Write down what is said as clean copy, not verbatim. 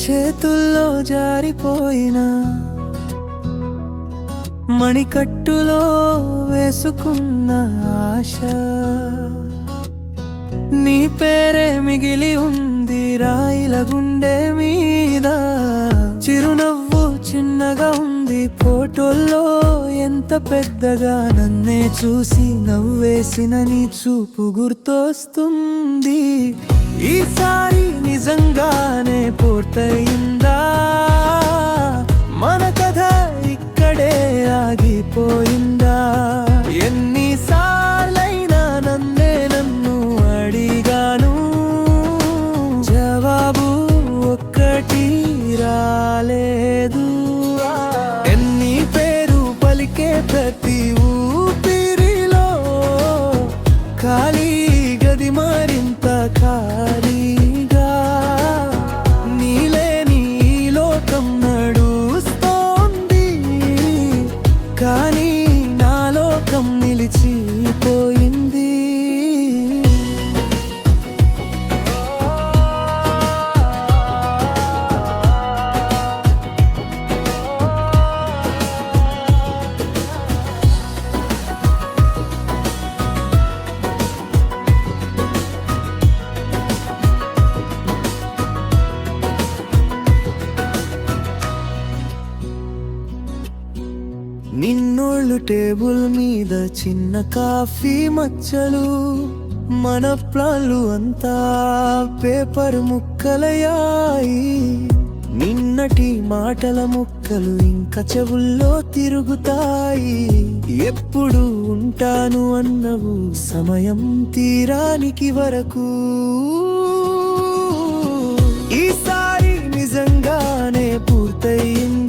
చేతుల్లో జారిపోయిన మణికట్టులో వేసుకున్న ఆశ నీ పేరే మిగిలి ఉంది రాయిల గుండె మీద. చిరునవ్వు చిన్నగా ఉంది ఫోటోల్లో ఎంత పెద్దగా. నన్నే చూసి నవ్వేసిన నీ చూపు గుర్తొస్తుంది. ఈసారి నిజంగానే పూర్తయిందా? మన కథ ఇక్కడే ఆగిపోయిందా? ఎన్నిసార్లైనా నన్ను అడిగాను, జవాబు ఒక్కటి రాలేదు. ఎన్ని పేరు పలికే ప్రతి ఊపిరిలో ఖాళీ గది మరింత ఖాళీగా. నీలేని ఈ లోకం నడుస్తోంది, కానీ నా లోకం నిలిచిపోయింది. నిన్నోళ్ళు టేబుల్ మీద చిన్న కాఫీ మచ్చలు, మన ప్లాన్లు అంతా పేపర్ ముక్కలయ్యాయి. నిన్నటి మాటల ముక్కలు ఇంకా చెవుల్లో తిరుగుతాయి. ఎప్పుడు ఉంటాను అన్నవు సమయం తీరానికి వరకు. ఈసారి నిజంగానే పూర్తయింది.